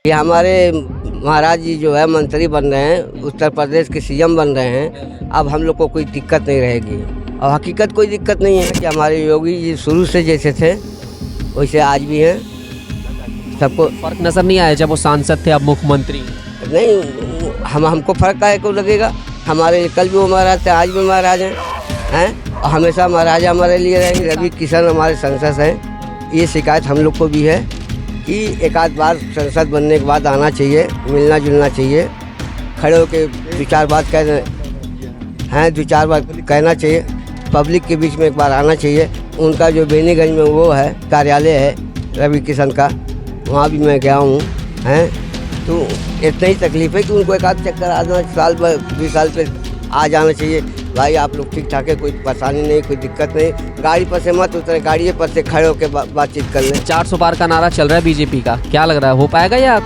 ये हमारे महाराज जी जो है मंत्री बन रहे हैं, उत्तर प्रदेश के सीएम बन रहे हैं। अब हम लोग को कोई दिक्कत नहीं रहेगी और हकीकत कोई दिक्कत नहीं है कि हमारे योगी जी शुरू से जैसे थे वैसे आज भी हैं। सबको फर्क नजर नहीं आया जब वो सांसद थे अब मुख्यमंत्री? नहीं, हमको फर्क काहे को लगेगा। हमारे कल भी वो महाराज थे, आज भी महाराज हैं और हमेशा महाराजा हमारे लिए रहेंगे। रवि किशन हमारे सांसद हैं। ये शिकायत हम लोग को भी है कि एक आध बार संसद बनने के बाद आना चाहिए, मिलना जुलना चाहिए, खड़े होकर दो चार बात कहना चाहिए, पब्लिक के बीच में एक बार आना चाहिए। उनका जो बेनीगंज में वो है कार्यालय है रवि किशन का, वहाँ भी मैं गया हूँ हैं। तो इतना ही तकलीफ है कि उनको एक आध चक्कर आना साल 20 साल पे आ जाना चाहिए। भाई आप लोग ठीक ठाक है, कोई परेशानी नहीं, कोई दिक्कत नहीं, गाड़ी पर से मत उतरे, गाड़ी पर से खड़े होकर बातचीत कर लें। 400 पार का नारा चल रहा है बीजेपी का, क्या लग रहा है हो पाएगा या?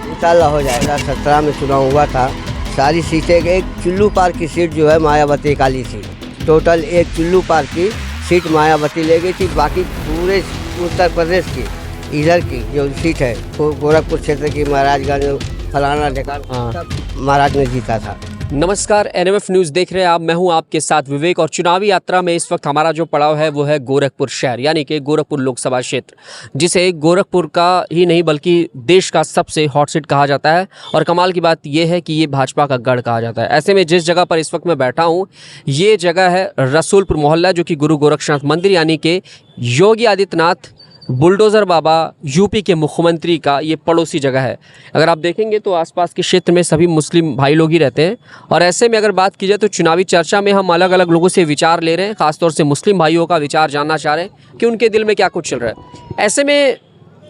इंशाल्लाह हो जाएगा। 17 में चुनाव हुआ था, सारी सीटें एक चुल्लू पार की सीट जो है मायावती काली थी। टोटल एक चुल्लू पार की सीट मायावती ले गई थी। बाकी पूरे उत्तर प्रदेश की इधर की जो सीट है गोरखपुर क्षेत्र की, महाराजगंज फलाना ढेकाना सब महाराज ने जीता था। नमस्कार, एनएमएफ न्यूज़ देख रहे हैं आप। मैं हूं आपके साथ विवेक और चुनावी यात्रा में इस वक्त हमारा जो पड़ाव है वो है गोरखपुर शहर, यानी कि गोरखपुर लोकसभा क्षेत्र, जिसे गोरखपुर का ही नहीं बल्कि देश का सबसे हॉट सीट कहा जाता है। और कमाल की बात यह है कि ये भाजपा का गढ़ कहा जाता है। ऐसे में जिस जगह पर इस वक्त मैं बैठा हूँ ये जगह है रसूलपुर मोहल्ला, जो कि गुरु गोरक्षनाथ मंदिर यानी कि योगी आदित्यनाथ बुलडोज़र बाबा यूपी के मुख्यमंत्री का ये पड़ोसी जगह है। अगर आप देखेंगे तो आसपास के क्षेत्र में सभी मुस्लिम भाई लोग ही रहते हैं। और ऐसे में अगर बात की जाए तो चुनावी चर्चा में हम अलग अलग लोगों से विचार ले रहे हैं, ख़ासतौर से मुस्लिम भाइयों का विचार जानना चाह रहे हैं कि उनके दिल में क्या कुछ चल रहा है। ऐसे में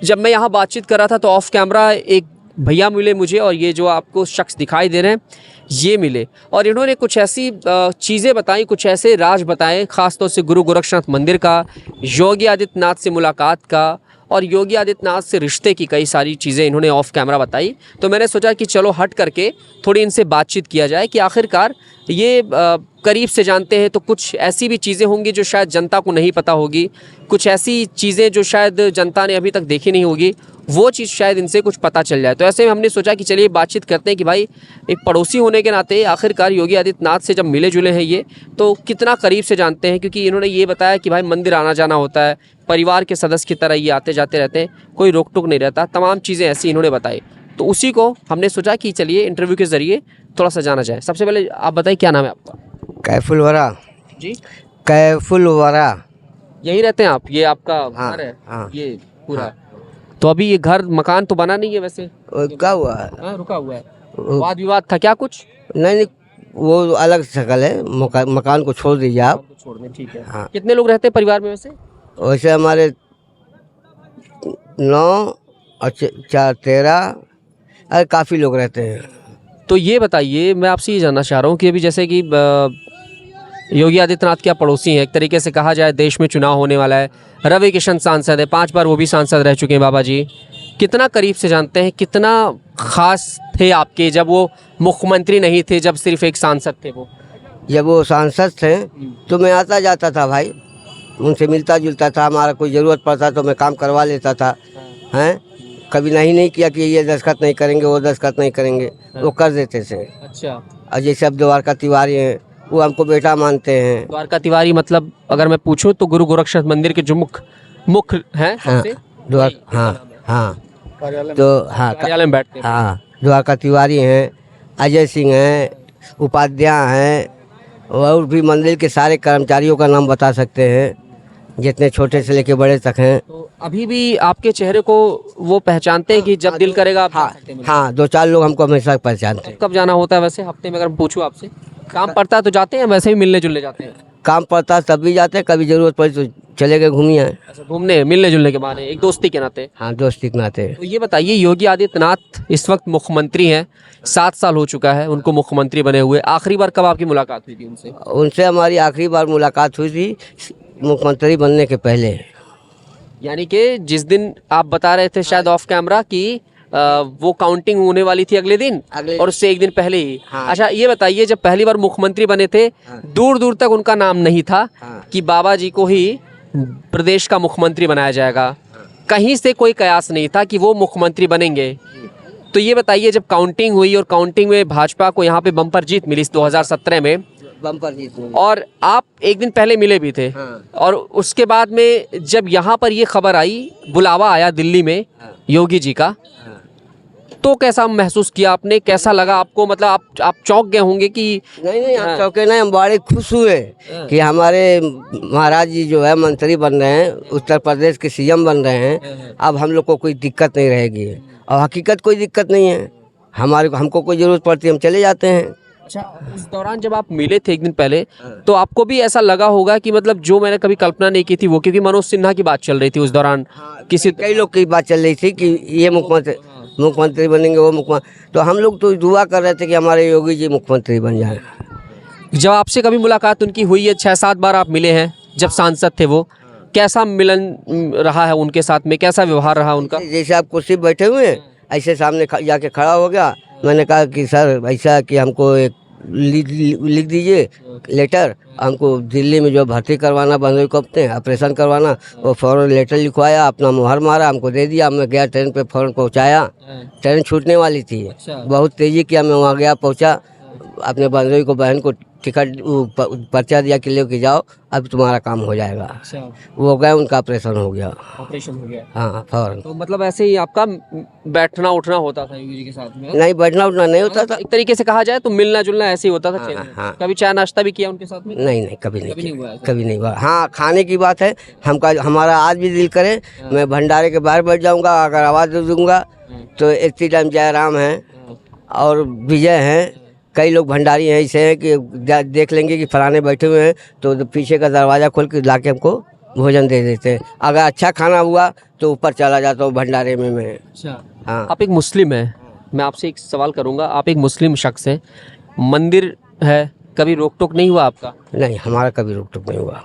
जब मैं यहाँ बातचीत कर रहा था तो ऑफ कैमरा एक भैया मिले मुझे, और ये जो आपको शख्स दिखाई दे रहे हैं ये मिले, और इन्होंने कुछ ऐसी चीज़ें बताई, कुछ ऐसे राज बताए, ख़ासतौर से गुरु गोरक्षनाथ मंदिर का, योगी आदित्यनाथ से मुलाकात का और योगी आदित्यनाथ से रिश्ते की कई सारी चीज़ें इन्होंने ऑफ कैमरा बताई। तो मैंने सोचा कि चलो हट करके थोड़ी इनसे बातचीत किया जाए कि आखिरकार ये करीब से जानते हैं तो कुछ ऐसी भी चीज़ें होंगी जो शायद जनता को नहीं पता होगी, कुछ ऐसी चीज़ें जो शायद जनता ने अभी तक देखी नहीं होगी, वो चीज़ शायद इनसे कुछ पता चल जाए। तो ऐसे में हमने सोचा कि चलिए बातचीत करते हैं कि भाई एक पड़ोसी होने के नाते आखिरकार योगी आदित्यनाथ से जब मिले जुले हैं ये तो कितना करीब से जानते हैं। क्योंकि इन्होंने ये बताया कि भाई मंदिर आना जाना होता है, परिवार के सदस्य की तरह ये आते जाते रहते हैं, कोई रोक टोक नहीं रहता, तमाम चीज़ें ऐसी इन्होंने बताई। तो उसी को हमने सोचा कि चलिए इंटरव्यू के ज़रिए थोड़ा सा जाना जाए। सबसे पहले आप बताइए क्या नाम है आपका? कैफुल वरा जी, कैफुल वरा। यहीं रहते हैं आप? ये आपका हाँ, घर है? हाँ, ये पूरा तो अभी ये घर मकान तो बना नहीं है वैसे? क्या हुआ है? हाँ, रुका हुआ है। वाद विवाद था क्या कुछ? नहीं, वो अलग शक्ल है। मकान को छोड़ दीजिए आप। छोड़ दें, ठीक है। हाँ। कितने लोग रहते हैं परिवार में वैसे? वैसे हमारे 9 और 4 13 अरे काफ़ी लोग रहते हैं। तो ये बताइए, मैं आपसे ये जानना चाह रहा हूँ कि अभी जैसे कि योगी आदित्यनाथ क्या पड़ोसी हैं, एक तरीके से कहा जाए देश में चुनाव होने वाला है, रवि किशन सांसद है, 5 बार वो भी सांसद रह चुके हैं बाबा जी, कितना करीब से जानते हैं, कितना खास थे आपके जब वो मुख्यमंत्री नहीं थे, जब सिर्फ एक सांसद थे? वो जब वो सांसद थे तो मैं आता जाता था भाई, उनसे मिलता जुलता था, हमारा कोई ज़रूरत पड़ता तो मैं काम करवा लेता था हैं। कभी नहीं किया कि ये दस्तखत नहीं करेंगे, वो दस्तखत नहीं करेंगे, वो कर देते थे। अच्छा। और जैसे अब द्वारका तिवारी हैं वो हमको बेटा मानते हैं। द्वारका तिवारी मतलब अगर मैं पूछूं तो गुरु गोरक्षनाथ मंदिर के जो मुख्य हैं हाँ, हाँ, तो हाँ कार्यालय में बैठते हैं। हाँ, द्वारका तिवारी हैं, अजय सिंह हैं, उपाध्याय हैं, और भी मंदिर के सारे कर्मचारियों का नाम बता सकते हैं, जितने छोटे से लेके बड़े तक हैं। तो अभी भी आपके चेहरे को वो पहचानते हैं कि जब दिल करेगा आप? हाँ, 2-4 लोग हमको हमेशा पहचानते हैं। कब जाना होता है वैसे हफ्ते में? अगर पूछूं आपसे, काम पड़ता है तो जाते हैं, वैसे ही मिलने जुलने जाते हैं? काम पड़ता है तब भी जाते हैं, कभी ज़रूरत पड़ी तो चले गए घूमिए। अच्छा, घूमने मिलने जुलने के बहाने, एक दोस्ती के नाते? हाँ, दोस्ती के नाते। तो ये बताइए, योगी आदित्यनाथ इस वक्त मुख्यमंत्री हैं, 7 साल हो चुका है उनको मुख्यमंत्री बने हुए। आखिरी बार कब आपकी मुलाकात हुई थी उनसे? उनसे हमारी आखिरी बार मुलाकात हुई थी मुख्यमंत्री बनने के पहले, यानी कि जिस दिन आप बता रहे थे शायद ऑफ कैमरा कि वो काउंटिंग होने वाली थी अगले दिन और उससे एक दिन पहले ही। हाँ। अच्छा, ये बताइए, जब पहली बार मुख्यमंत्री बने थे दूर दूर तक उनका नाम नहीं था कि बाबा जी को ही प्रदेश का मुख्यमंत्री बनाया जाएगा, कहीं से कोई कयास नहीं था कि वो मुख्यमंत्री बनेंगे। तो ये बताइए, जब काउंटिंग हुई और काउंटिंग में भाजपा को यहाँ पे बम्पर जीत मिली इस 2017 में, बम्पर जीत में। और आप एक दिन पहले मिले भी थे, हाँ। और उसके बाद में जब यहाँ पर ये खबर आई, बुलावा आया दिल्ली में योगी जी का, तो कैसा महसूस किया आपने, कैसा लगा आपको? मतलब आप चौंक गए होंगे कि नहीं हम चौके नहीं, हम बड़े खुश हुए कि हमारे महाराज जी जो है मंत्री बन रहे हैं, उत्तर प्रदेश के सीएम बन रहे हैं। अब हम लोग को कोई दिक्कत नहीं रहेगी, और हकीकत कोई दिक्कत नहीं है। हमको कोई ज़रूरत पड़ती है हम चले जाते हैं। अच्छा, उस दौरान जब आप मिले थे एक दिन पहले, तो आपको भी ऐसा लगा होगा कि मतलब जो मैंने कभी कल्पना नहीं की थी वो, क्योंकि मनोज सिन्हा की बात चल रही थी उस दौरान, कई लोग की बात चल रही थी कि ये मुख्यमंत्री बनेंगे, वो मुख्यमंत्री, तो हम लोग तो दुआ कर रहे थे कि हमारे योगी जी मुख्यमंत्री बन जाए। जब आपसे कभी मुलाकात उनकी हुई है, 6-7 बार आप मिले हैं जब सांसद थे वो, कैसा मिलन रहा है उनके साथ में, कैसा व्यवहार रहा उनका? जैसे आप कुर्सी पर बैठे हुए हैं, ऐसे सामने जाके खड़ा हो गया। मैंने कहा कि सर ऐसा कि हमको एक लिख दीजिए लेटर, हमको दिल्ली में जो भर्ती करवाना बंदों कपते हैं, ऑपरेशन करवाना, वो फ़ौरन लेटर लिखवाया, अपना मुहर मारा, हमको दे दिया। मैं गया ट्रेन पे, फ़ौरन पहुंचाया। ट्रेन छूटने वाली थी, बहुत तेज़ी किया, मैं वहाँ गया, पहुंचा, अपने बंदोई को, बहन को टिकट पर्चा दिया कि लेके जाओ, अब तुम्हारा काम हो जाएगा। वो गए, उनका ऑपरेशन हो गया। हाँ, फौरन। तो मतलब ऐसे ही आपका बैठना उठना होता था योगी जी के साथ में? नहीं, बैठना उठना नहीं होता था। एक तरीके से कहा जाए तो मिलना जुलना ऐसे ही होता था। हाँ। कभी चाय नाश्ता भी किया उनके साथ में? नहीं, कभी नहीं हुआ। हाँ, खाने की बात है, हमारा आज भी दिल करे, मैं भंडारे के बाहर बैठ जाऊँगा, अगर आवाज़ दे दूँगा तो इसी टाइम जयराम है और विजय हैं, कई लोग भंडारी हैं ऐसे हैं कि देख लेंगे कि फलाने बैठे हुए हैं, तो पीछे का दरवाज़ा खोल के ला के हमको भोजन दे देते हैं। अगर अच्छा खाना हुआ तो ऊपर चला जाता हूँ भंडारे में मैं। अच्छा, हाँ। आप एक मुस्लिम हैं, मैं आपसे एक सवाल करूंगा, आप एक मुस्लिम शख्स हैं, मंदिर है, कभी रोक टोक नहीं हुआ आपका? नहीं, हमारा कभी रोक टोक नहीं हुआ।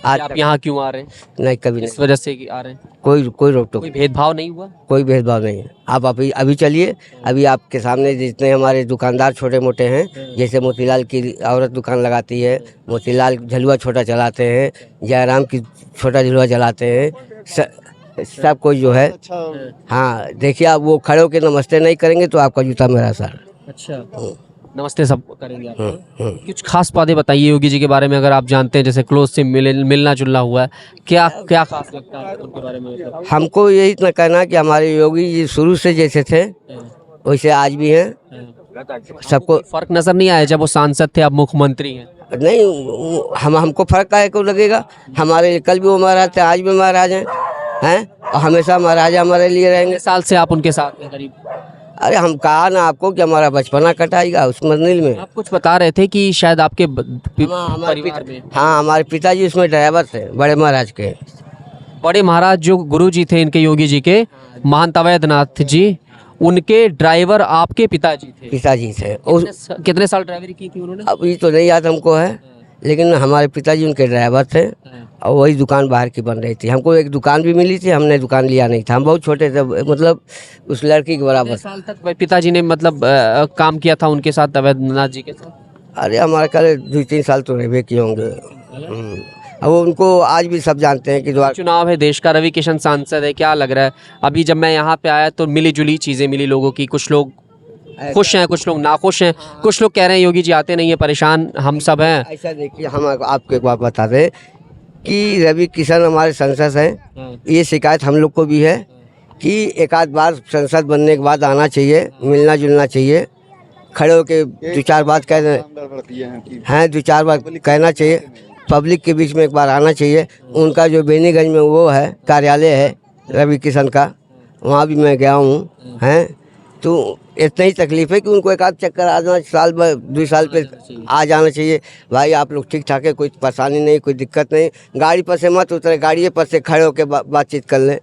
आज आप यहाँ क्यों आ रहे हैं? नहीं, कभी इस वजह से कि आ रहे हैं? कोई रोक टोक, कोई भेदभाव नहीं हुआ? कोई भेदभाव नहीं है। आप अभी चलिए, अभी आपके सामने जितने हमारे दुकानदार छोटे मोटे हैं, जैसे मोतीलाल की औरत दुकान लगाती है, मोतीलाल झलुआ छोटा चलाते हैं, जयराम की छोटा झलुआ चलाते हैं, सब कोई जो है। हाँ, देखिए, आप वो खड़े होकर नमस्ते नहीं करेंगे तो आपका जूता मेरा सर। अच्छा, नमस्ते सब करेंगे आप? कुछ खास बातें बताइए योगी जी के बारे में, अगर आप जानते हैं, जैसे क्लोज से मिलना जुलना हुआ है, क्या खास लगता है उनके बारे में? हमको यही इतना कहना कि हमारे योगी जी शुरू से जैसे थे वैसे आज भी हैं। सबको फर्क नजर नहीं आया जब वो सांसद थे, अब मुख्यमंत्री हैं? नहीं, हमको फर्क काहे को लगेगा? हमारे कल भी वो महाराज थे, आज भी महाराज हैं, और हमेशा महाराजा हमारे लिए रहेंगे। साल से आप उनके साथ हैं करीब? अरे, हम कहा ना आपको कि हमारा बचपना कटाएगा उस मंदिर में। आप कुछ बता रहे थे कि शायद आपके परिवार में? हाँ, हमारे पिताजी उसमें ड्राइवर थे, बड़े महाराज के। बड़े महाराज जो गुरु जी थे इनके, योगी जी के, महंत अवैधनाथ जी, उनके ड्राइवर आपके पिताजी थे? कितने साल ड्राइवरी की थी उन्होंने? अब ये तो नहीं याद हमको है, लेकिन हमारे पिताजी उनके ड्राइवर थे, और वही दुकान बाहर की बन रही थी। हमको एक दुकान भी मिली थी, हमने दुकान लिया नहीं था, हम बहुत छोटे थे, मतलब उस लड़की के बराबर। साल तक पिताजी ने मतलब काम किया था उनके साथ, अवैधनाथ जी के साथ? अरे, हमारे ख्याल 2-3 साल तो रहे किए होंगे। अब उनको आज भी सब जानते हैं कि चुनाव है देश का, रवि किशन सांसद है, क्या लग रहा है? अभी जब मैं यहाँ पे आया तो मिली जुली चीज़ें मिली लोगों की, कुछ लोग खुश हैं, कुछ लोग नाखुश हैं, कुछ लोग कह रहे हैं योगी जी आते नहीं है, परेशान हम सब हैं। ऐसा देखिए, हम आपको एक बात बता दें कि रवि किशन हमारे सांसद हैं, ये शिकायत हम लोग को भी है कि एक आध बार सांसद बनने के बाद आना चाहिए, मिलना जुलना चाहिए, खड़े होके 2-4 बात कहना है, 2-4 बार कहना चाहिए, पब्लिक के बीच में एक बार आना चाहिए। उनका जो बेनीगंज में वो है कार्यालय है रवि किशन का, वहाँ भी मैं गया हूँ हैं, तो इतना ही तकलीफ है कि उनको एक आध चक्कर आ जाना, साल 2 साल पे आ जाना चाहिए। भाई, आप लोग ठीक ठाक है, कोई परेशानी नहीं, कोई दिक्कत नहीं, गाड़ी पर से मत उतरे, गाड़ी पर से खड़े होकर बातचीत कर लें,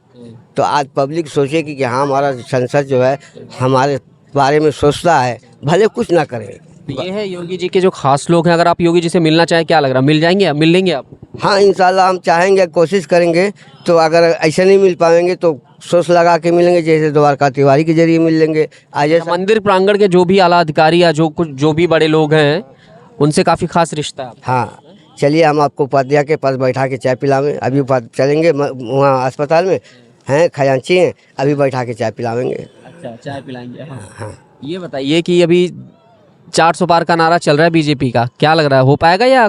तो आज पब्लिक सोचेगी कि हाँ, हमारा संसद जो है हमारे बारे में सोचता है, भले कुछ ना करें। ये है योगी जी के जो खास लोग हैं। अगर आप योगी जी से मिलना चाहें, क्या लग रहा है, मिल लेंगे आप? हाँ, इंशाल्लाह हम चाहेंगे, कोशिश करेंगे, तो अगर ऐसे नहीं मिल पाएंगे तो सोच लगा के मिलेंगे, जैसे द्वारका तिवारी के जरिए मिल लेंगे। आज मंदिर प्रांगण के जो भी आला अधिकारी या जो भी बड़े लोग हैं, उनसे काफ़ी खास रिश्ता है। हाँ, चलिए, हम आपको उपाध्याय के पास बैठा के चाय पिलावें, अभी चलेंगे वहाँ अस्पताल में हैं, खजांची हैं, अभी बैठा के चाय पिलावेंगे। अच्छा, चाय पिलाएंगे। हाँ। हाँ। ये बताइए कि अभी 400 पार का नारा चल रहा है बीजेपी का, क्या लग रहा है हो पाएगा या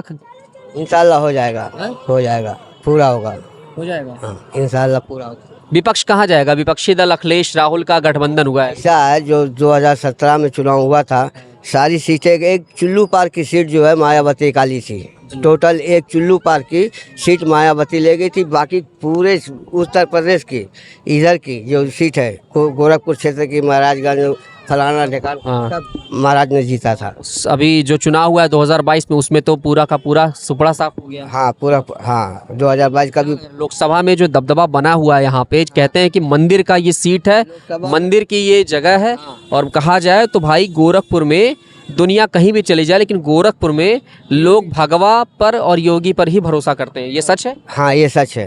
इंशाल्लाह हो जाएगा, हो जाएगा, पूरा होगा। हो जाएगा? हाँ, इंशाल्लाह पूरा होगा। विपक्ष कहाँ जाएगा? विपक्षी दल अखिलेश राहुल का गठबंधन हुआ है। ऐसा है, जो 2017 में चुनाव हुआ था, सारी सीटें, एक चुल्लू पार की सीट जो है मायावती काली थी। टोटल एक चुल्लू पार की सीट मायावती ले गई थी। बाकी पूरे उत्तर प्रदेश की इधर की जो सीट है, गोरखपुर क्षेत्र की, महाराजगंज, फलाना ढेकान, हाँ। सब महाराज ने जीता था। अभी जो चुनाव हुआ है 2022 में, उसमें तो पूरा का पूरा सुपड़ा साफ हो गया। हाँ पूरा, हाँ 2022 का भी। लोकसभा में जो दबदबा बना हुआ है यहाँ पे, कहते हैं कि मंदिर का ये सीट है, मंदिर की ये जगह है। और कहा जाए तो भाई गोरखपुर में, दुनिया कहीं भी चली जाए लेकिन गोरखपुर में लोग भगवा पर और योगी पर ही भरोसा करते हैं। ये सच है? हाँ ये सच है,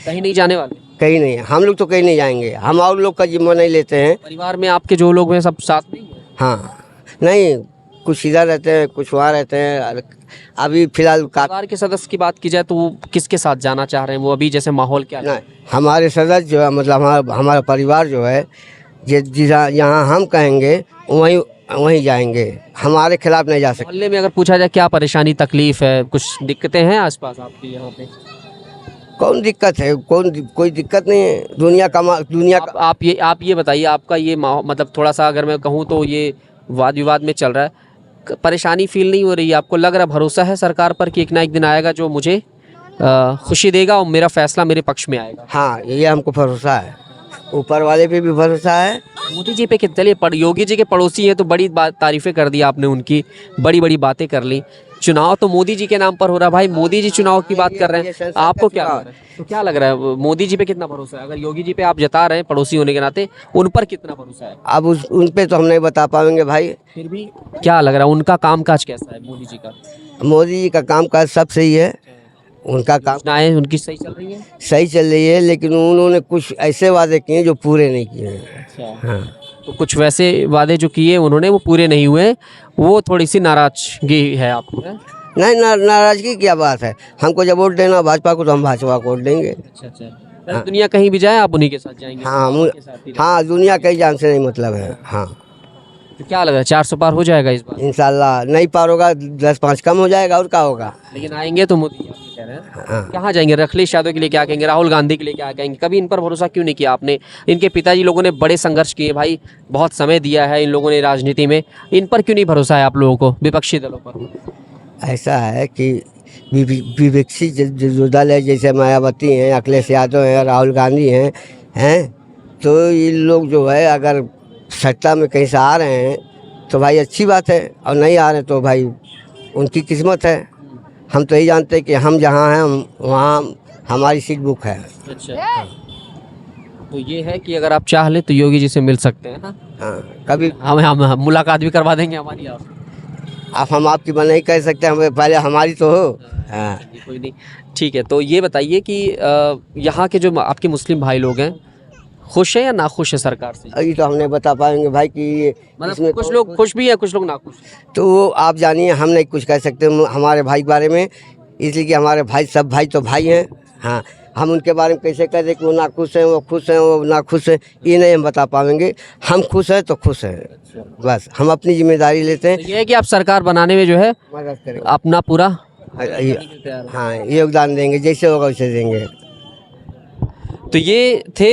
कहीं नहीं जाने वाले? कहीं नहीं, हम लोग तो कहीं नहीं जाएंगे, हम और लोग का जिम्मा नहीं लेते हैं। परिवार में आपके जो लोग हैं सब साथ नहीं है? हाँ नहीं, कुछ इधर रहते हैं, कुछ वहाँ रहते हैं। अभी फिलहाल परिवार के सदस्य की बात की जाए तो वो किसके साथ जाना चाह रहे हैं? वो अभी जैसे माहौल क्या है? नहीं, हमारे सदस्य जो है, मतलब हमारा परिवार जो है, यहाँ हम कहेंगे वहीं वहीं जाएंगे, हमारे खिलाफ नहीं जा सकते। मोहल्ले में अगर पूछा जाए क्या परेशानी तकलीफ है, कुछ दिक्कतें हैं आसपास आपके यहाँ पे? कौन दिक्कत है? कोई दिक्कत नहीं है। दुनिया का आप ये बताइए, आपका ये मतलब थोड़ा सा अगर मैं कहूँ तो ये वाद विवाद में चल रहा है, परेशानी फील नहीं हो रही है आपको? लग रहा भरोसा है सरकार पर कि एक ना एक दिन आएगा जो मुझे खुशी देगा और मेरा फैसला मेरे पक्ष में आएगा? हाँ ये हमको भरोसा है, ऊपर वाले पे भी भरोसा है। मोदी जी पे चलिए, योगी जी के पड़ोसी हैं तो बड़ी तारीफें कर दी आपने, उनकी बड़ी बड़ी बातें कर ली। चुनाव तो मोदी जी के नाम पर हो रहा है भाई, मोदी जी चुनाव की बात कर रहे हैं, आपको क्या लग रहा है? तो क्या लग रहा है मोदी जी पे कितना भरोसा है? अगर योगी जी पे आप जता रहे हैं पड़ोसी होने के नाते, उन पर कितना भरोसा है? अब उन पे तो हम नहीं बता पाएंगे भाई। फिर भी क्या लग रहा है उनका कामकाज कैसा है मोदी जी का? मोदी जी का कामकाज सब सही है, उनका काम योजनाएं उनकी सही चल रही हैं? सही चल रही है, लेकिन उन्होंने कुछ ऐसे वादे किए जो पूरे नहीं किए हैं। हाँ। तो कुछ वैसे वादे जो किए उन्होंने वो पूरे नहीं हुए, वो थोड़ी सी नाराजगी है आपको? नहीं, नाराजगी की क्या बात है? हमको जब वोट देना भाजपा को तो हम भाजपा को वोट देंगे। अच्छा। दुनिया कहीं भी जाए आप उन्हीं के साथ जाएंगे? हाँ दुनिया कहीं जान से नहीं मतलब है। हाँ तो क्या लग रहा है 400 पार हो जाएगा इस बार? इंशाल्लाह नहीं पार होगा, 10-5 कम हो जाएगा, और क्या होगा। लेकिन आएंगे तो मोदी, आप ये कह रहे हैं? हाँ। कहाँ जाएंगे? अखिलेश यादव के लिए क्या कहेंगे? राहुल गांधी के लिए क्या कहेंगे? कभी इन पर भरोसा क्यों नहीं किया आपने? इनके पिताजी लोगों ने बड़े संघर्ष किए भाई, बहुत समय दिया है इन लोगों ने राजनीति में, इन पर क्यों नहीं भरोसा है आप लोगों को, विपक्षी दलों पर? ऐसा है कि विपक्षी जो दल है, जैसे मायावती हैं, अखिलेश यादव हैं, राहुल गांधी हैं, तो ये लोग जो है अगर सत्ता में कहीं से आ रहे हैं तो भाई अच्छी बात है, और नहीं आ रहे तो भाई उनकी किस्मत है। हम तो यही जानते हैं कि हम जहाँ हैं वहाँ हमारी सीट बुक है। अच्छा। तो ये है कि अगर आप चाह ले तो योगी जी से मिल सकते हैं? हाँ कभी हम मुलाकात भी करवा देंगे हमारी आप? हम आपकी बात नहीं कह सकते, हमें पहले हमारी तो हो। हाँ कोई नहीं, ठीक है। तो ये बताइए कि यहाँ के जो आपके मुस्लिम भाई लोग हैं, खुश है या नाखुश है सरकार से? अभी तो हम नहीं बता पाएंगे भाई कि मतलब कुछ लोग खुश भी है, कुछ लोग नाखुश। तो वो आप जानिए, हम नहीं कुछ कह सकते हमारे भाई के बारे में, इसलिए कि हमारे भाई सब भाई तो भाई हैं। हाँ हम उनके बारे में कैसे कह दें कि वो नाखुश हैं, वो खुश हैं, वो नाखुश हैं, ये नहीं हम बता पाएंगे। हम खुश हैं तो खुश हैं, बस हम अपनी जिम्मेदारी लेते हैं। तो ये है कि आप सरकार बनाने में जो है मदद करें, अपना पूरा हाँ योगदान देंगे, जैसे होगा वैसे देंगे। तो ये थे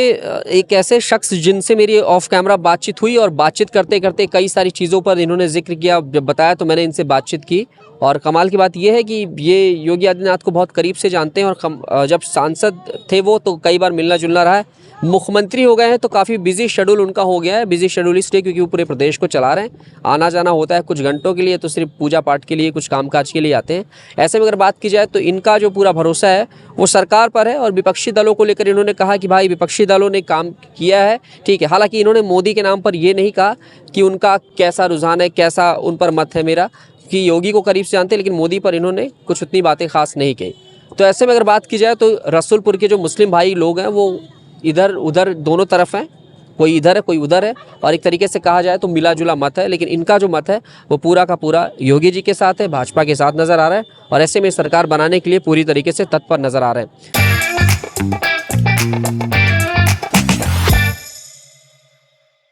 एक ऐसे शख्स जिनसे मेरी ऑफ कैमरा बातचीत हुई, और बातचीत करते करते कई सारी चीज़ों पर इन्होंने जिक्र किया। जब बताया तो मैंने इनसे बातचीत की, और कमाल की बात यह है कि ये योगी आदित्यनाथ को बहुत करीब से जानते हैं, और जब सांसद थे वो तो कई बार मिलना जुलना रहा है। मुख्यमंत्री हो गए हैं तो काफ़ी बिजी शेड्यूल उनका हो गया है। बिजी शेड्यूल इसलिए क्योंकि वो पूरे प्रदेश को चला रहे हैं, आना जाना होता है कुछ घंटों के लिए, तो सिर्फ पूजा पाठ के लिए, कुछ कामकाज के लिए आते हैं। ऐसे में अगर बात की जाए तो इनका जो पूरा भरोसा है वो सरकार पर है। और विपक्षी दलों को लेकर इन्होंने कहा कि भाई विपक्षी दलों ने काम किया है, ठीक है। हालांकि इन्होंने मोदी के नाम पर ये नहीं कहा कि उनका कैसा रुझान है, कैसा उन पर मत है मेरा, कि योगी को करीब से जानते हैं, लेकिन मोदी पर इन्होंने कुछ उतनी बातें खास नहीं कही। तो ऐसे में अगर बात की जाए तो रसूलपुर के जो मुस्लिम भाई लोग हैं वो इधर उधर दोनों तरफ हैं, कोई इधर है कोई उधर है, और एक तरीके से कहा जाए तो मिला जुला मत है। लेकिन इनका जो मत है वो पूरा का पूरा योगी जी के साथ है, भाजपा के साथ नज़र आ रहा है, और ऐसे में सरकार बनाने के लिए पूरी तरीके से तत्पर नज़र आ रहे हैं।